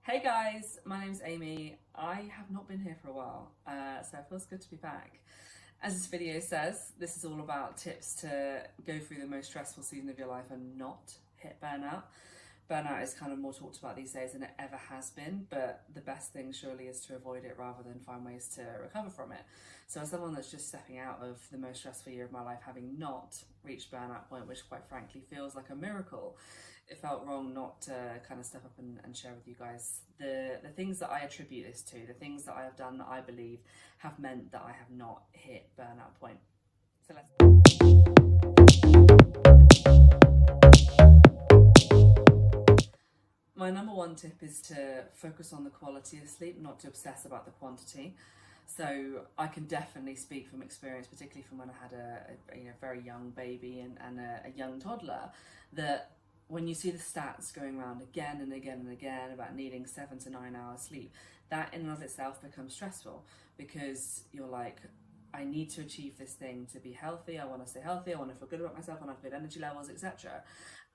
Hey guys, my name's Amy. I have not been here for a while, so it feels good to be back. As this video says, this is all about tips to go through the most stressful season of your life and not hit burnout. Burnout is kind of more talked about these days than it ever has been, but the best thing surely is to avoid it rather than find ways to recover from it. So as someone that's just stepping out of the most stressful year of my life, having not reached burnout point, which quite frankly feels like a miracle, it felt wrong not to kind of step up and share with you guys the things that I attribute this to, the things that I have done that I believe have meant that I have not hit burnout point. So my number one tip is to focus on the quality of sleep, not to obsess about the quantity. So I can definitely speak from experience, particularly from when I had a very young baby and a young toddler, that when you see the stats going around again and again and again about needing 7 to 9 hours sleep, that in and of itself becomes stressful because you're like, I need to achieve this thing to be healthy. I want to stay healthy. I want to feel good about myself. I want to have good energy levels, etc.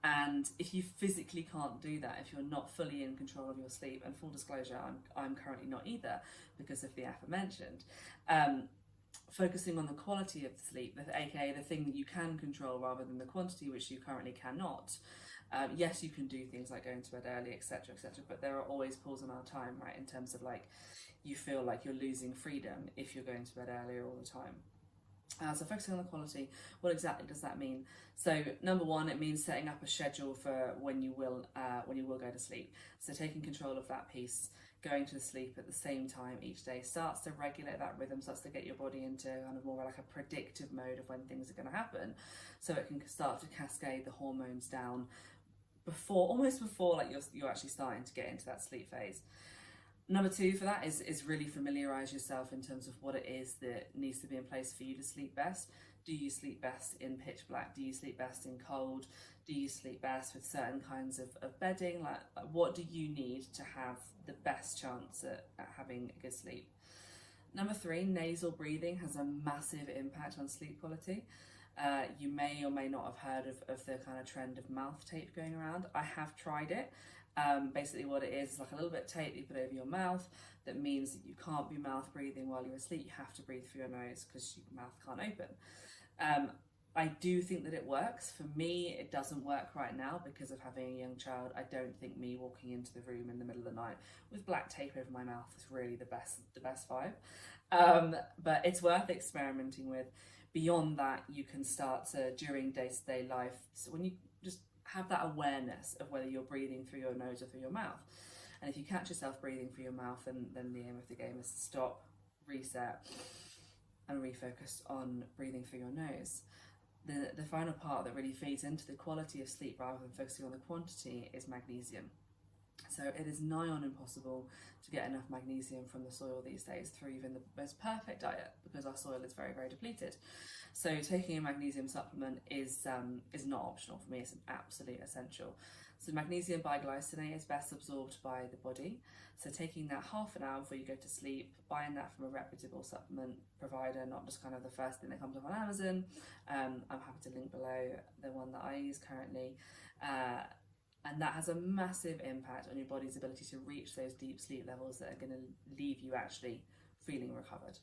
And if you physically can't do that, if you're not fully in control of your sleep, and full disclosure, I'm currently not either because of the aforementioned, focusing on the quality of the sleep, aka the thing that you can control rather than the quantity, which you currently cannot. Yes, you can do things like going to bed early, etc., etc., but there are always pulls on our time, right? In terms of like, you feel like you're losing freedom if you're going to bed earlier all the time. So focusing on the quality, what exactly does that mean? So number one, it means setting up a schedule for when you will go to sleep. So taking control of that piece, going to sleep at the same time each day starts to regulate that rhythm, starts to get your body into kind of more like a predictive mode of when things are going to happen. So it can start to cascade the hormones down almost before like you're actually starting to get into that sleep phase. Number two for that is really familiarise yourself in terms of what it is that needs to be in place for you to sleep best. Do you sleep best in pitch black? Do you sleep best in cold? Do you sleep best with certain kinds of bedding? Like what do you need to have the best chance at having a good sleep? Number three, nasal breathing has a massive impact on sleep quality. You may or may not have heard of the kind of trend of mouth tape going around. I have tried it. Basically what it is like a little bit of tape you put over your mouth that means that you can't be mouth breathing while you're asleep. You have to breathe through your nose because your mouth can't open. I do think that it works. For me, it doesn't work right now because of having a young child. I don't think me walking into the room in the middle of the night with black tape over my mouth is really the best vibe. But it's worth experimenting with. Beyond that, you can start to, during day-to-day life, so when you just have that awareness of whether you're breathing through your nose or through your mouth. And if you catch yourself breathing through your mouth, then the aim of the game is to stop, reset, and refocus on breathing through your nose. The final part that really feeds into the quality of sleep rather than focusing on the quantity is magnesium. So it is nigh on impossible to get enough magnesium from the soil these days through even the most perfect diet because our soil is very, very depleted. So taking a magnesium supplement is not optional for me, it's an absolute essential. So magnesium biglycinate is best absorbed by the body. So taking that half an hour before you go to sleep, buying that from a reputable supplement provider, not just kind of the first thing that comes up on Amazon. I'm happy to link below the one that I use currently. And that has a massive impact on your body's ability to reach those deep sleep levels that are going to leave you actually feeling recovered.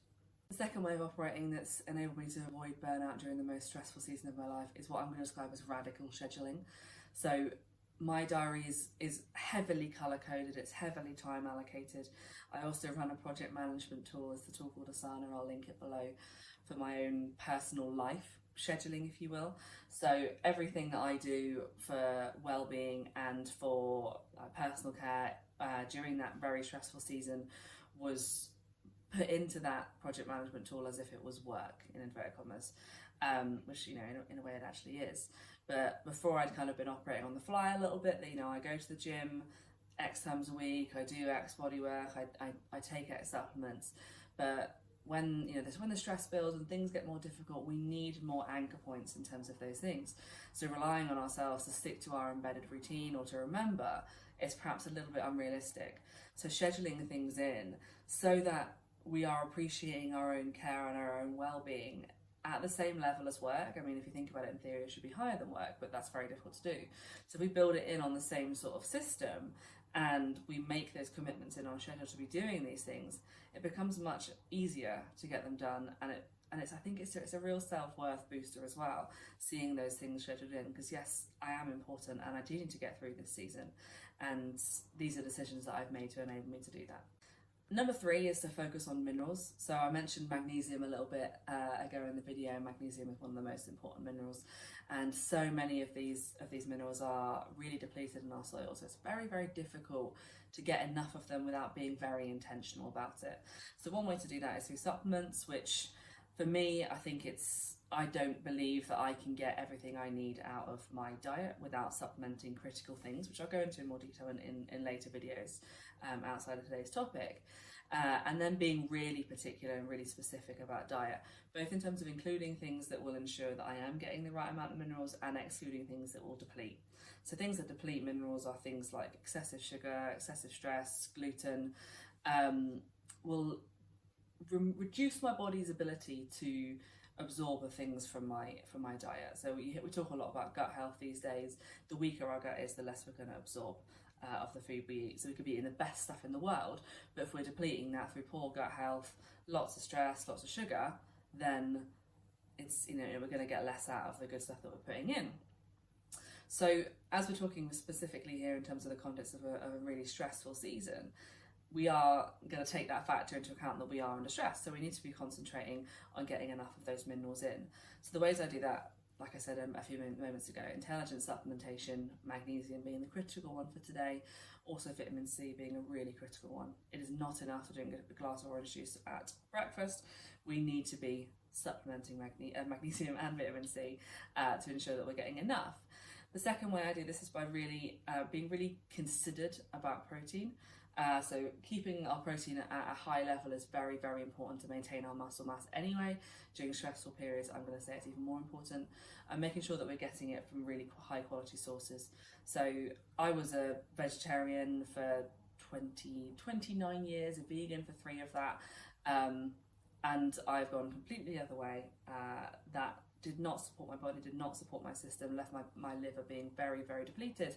The second way of operating that's enabled me to avoid burnout during the most stressful season of my life is what I'm going to describe as radical scheduling. So my diary is heavily colour coded, it's heavily time allocated. I also run a project management tool, it's the tool called Asana, I'll link it below, for my own personal life scheduling, if you will. So everything that I do for well-being and for personal care during that very stressful season was put into that project management tool as if it was work, in inverted commas, which, in a way it actually is. But before I'd kind of been operating on the fly a little bit, I go to the gym X times a week, I do X body work, I take X supplements, but when the stress builds and things get more difficult, we need more anchor points in terms of those things. So relying on ourselves to stick to our embedded routine or to remember is perhaps a little bit unrealistic. So scheduling things in so that we are appreciating our own care and our own well-being at the same level as work. I mean, if you think about it, in theory, it should be higher than work, but that's very difficult to do. So we build it in on the same sort of system, and we make those commitments in our schedule to be doing these things, it becomes much easier to get them done, and I think it's a real self-worth booster as well, seeing those things scheduled in, because yes, I am important and I do need to get through this season, and these are decisions that I've made to enable me to do that. Number 3 is to focus on minerals. So I mentioned magnesium a little bit ago in the video. Magnesium is one of the most important minerals, and so many of these minerals are really depleted in our soil. So it's very, very difficult to get enough of them without being very intentional about it. So one way to do that is through supplements, which for me, I don't believe that I can get everything I need out of my diet without supplementing critical things, which I'll go into in more detail in later videos outside of today's topic. And then being really particular and really specific about diet, both in terms of including things that will ensure that I am getting the right amount of minerals and excluding things that will deplete. So things that deplete minerals are things like excessive sugar, excessive stress, gluten, will reduce my body's ability to absorb the things from my diet. So we talk a lot about gut health these days. The weaker our gut is, the less we're going to absorb of the food we eat. So we could be eating the best stuff in the world, but if we're depleting that through poor gut health, lots of stress, lots of sugar, then it's, we're going to get less out of the good stuff that we're putting in. So as we're talking specifically here in terms of the context of a really stressful season, we are going to take that factor into account, that we are under stress. So we need to be concentrating on getting enough of those minerals in. So the ways I do that, like I said a few moments ago, intelligent supplementation, magnesium being the critical one for today, also vitamin C being a really critical one. It is not enough to drink a glass of orange juice at breakfast. We need to be supplementing magnesium and vitamin C to ensure that we're getting enough. The second way I do this is by being really considered about protein. So keeping our protein at a high level is very, very important to maintain our muscle mass anyway. During stressful periods, I'm going to say it's even more important. And making sure that we're getting it from really high quality sources. So I was a vegetarian for 29 years, a vegan for 3 of that. And I've gone completely the other way. That did not support my body, did not support my system, left my liver being very, very depleted,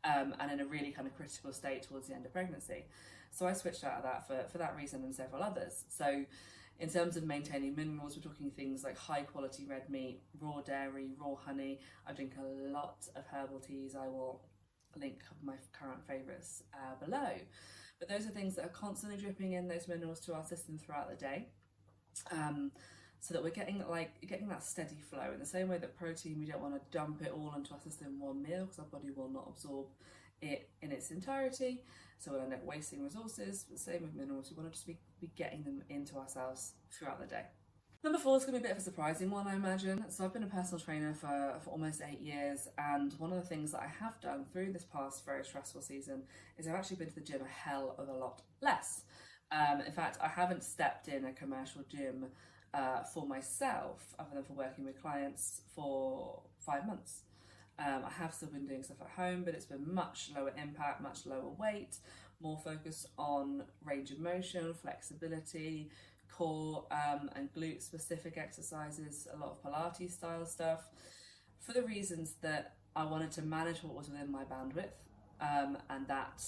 and in a really kind of critical state towards the end of pregnancy. So I switched out of that for that reason and several others. So in terms of maintaining minerals, we're talking things like high quality red meat, raw dairy, raw honey. I drink a lot of herbal teas. I will link my current favourites below. But those are things that are constantly dripping in those minerals to our system throughout the day. So that we're getting that steady flow. In the same way that protein, we don't want to dump it all into our system in one meal, because our body will not absorb it in its entirety, so we'll end up wasting resources. The same with minerals, we want to just be getting them into ourselves throughout the day. Number 4 is going to be a bit of a surprising one, I imagine. So I've been a personal trainer for almost 8 years, and one of the things that I have done through this past very stressful season is I've actually been to the gym a hell of a lot less. In fact, I haven't stepped in a commercial gym for myself, other than for working with clients, for 5 months. I have still been doing stuff at home, but it's been much lower impact, much lower weight, more focused on range of motion, flexibility, core and glute specific exercises, a lot of Pilates style stuff, for the reasons that I wanted to manage what was within my bandwidth, and that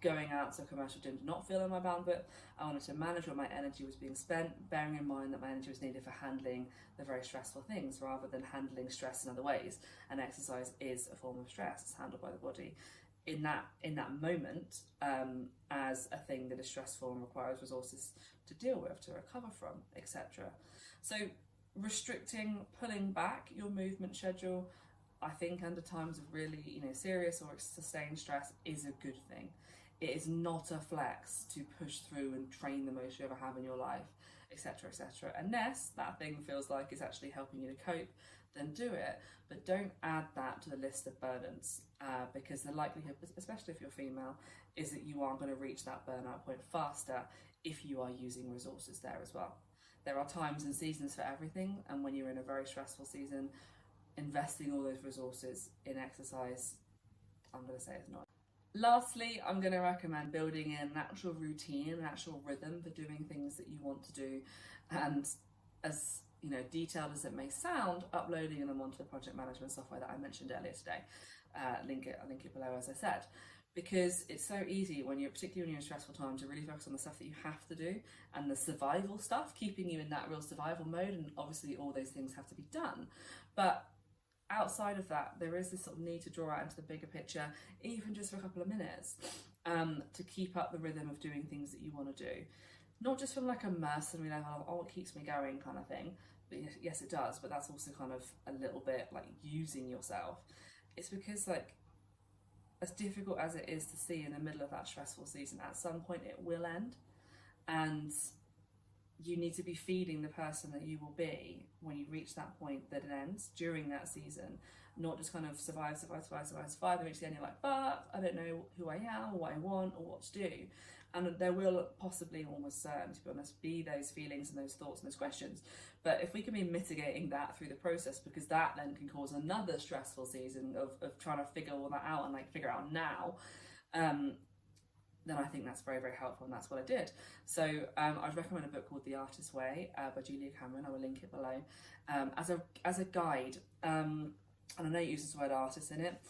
going out to a commercial gym did not feel in my bandwidth. I wanted to manage where my energy was being spent, bearing in mind that my energy was needed for handling the very stressful things rather than handling stress in other ways. And exercise is a form of stress. It's handled by the body in that moment as a thing that is stressful and requires resources to deal with, to recover from, etc. So restricting, pulling back your movement schedule, I think under times of really serious or sustained stress, is a good thing. It is not a flex to push through and train the most you ever have in your life, etc., etc. Unless that thing feels like it's actually helping you to cope, then do it. But don't add that to the list of burdens, because the likelihood, especially if you're female, is that you are going to reach that burnout point faster if you are using resources there as well. There are times and seasons for everything, and when you're in a very stressful season, investing all those resources in exercise, I'm going to say, is not. Lastly, I'm going to recommend building in an actual routine, an actual rhythm for doing things that you want to do, and as detailed as it may sound, uploading them onto the project management software that I mentioned earlier today. I'll link it below, as I said. because it's so easy when you're, particularly when you're in stressful times, to really focus on the stuff that you have to do and the survival stuff, keeping you in that real survival mode. And obviously all those things have to be done, but outside of that, there is this sort of need to draw out into the bigger picture, even just for a couple of minutes, to keep up the rhythm of doing things that you want to do. Not just from like a mercenary level of, oh, it keeps me going kind of thing, but yes, it does, but that's also kind of a little bit like using yourself. It's because, like, as difficult as it is to see in the middle of that stressful season, at some point it will end, and you need to be feeding the person that you will be when you reach that point that it ends during that season, not just kind of survive and reach the end, you're like, but I don't know who I am or what I want or what to do. And there will possibly, almost certain, to be honest, be those feelings and those thoughts and those questions. But if we can be mitigating that through the process, because that then can cause another stressful season of trying to figure all that out and like figure out now, then I think that's very, very helpful, and that's what I did. So I'd recommend a book called The Artist's Way by Julia Cameron. I will link it below as a guide. And I know it uses the word artist in it.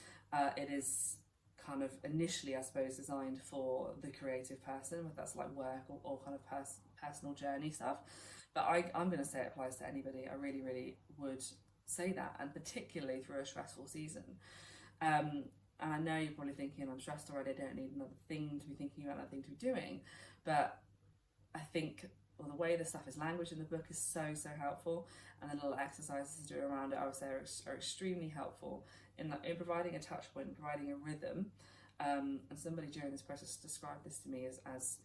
It is kind of initially, I suppose, designed for the creative person, whether that's like work or kind of personal journey stuff. But I'm going to say it applies to anybody. I really, really would say that, and particularly through a stressful season. And I know you're probably thinking, I'm stressed already, I don't need another thing to be thinking about, another thing to be doing. But I think, well, the way the stuff is languaged in the book is so, so helpful. And the little exercises to do around it, I would say, are extremely helpful in providing a touch point, providing a rhythm. And somebody during this process described this to me as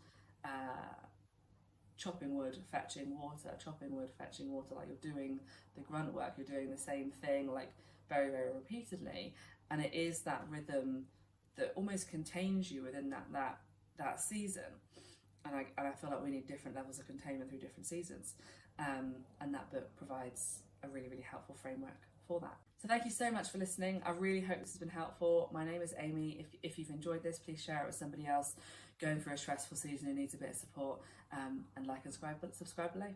chopping wood, fetching water, like you're doing the grunt work, you're doing the same thing, like very, very repeatedly. And it is that rhythm that almost contains you within that season. And I feel like we need different levels of containment through different seasons. And that book provides a really, really helpful framework for that. So thank you so much for listening. I really hope this has been helpful. My name is Amy. If you've enjoyed this, please share it with somebody else going through a stressful season who needs a bit of support. And like and subscribe below.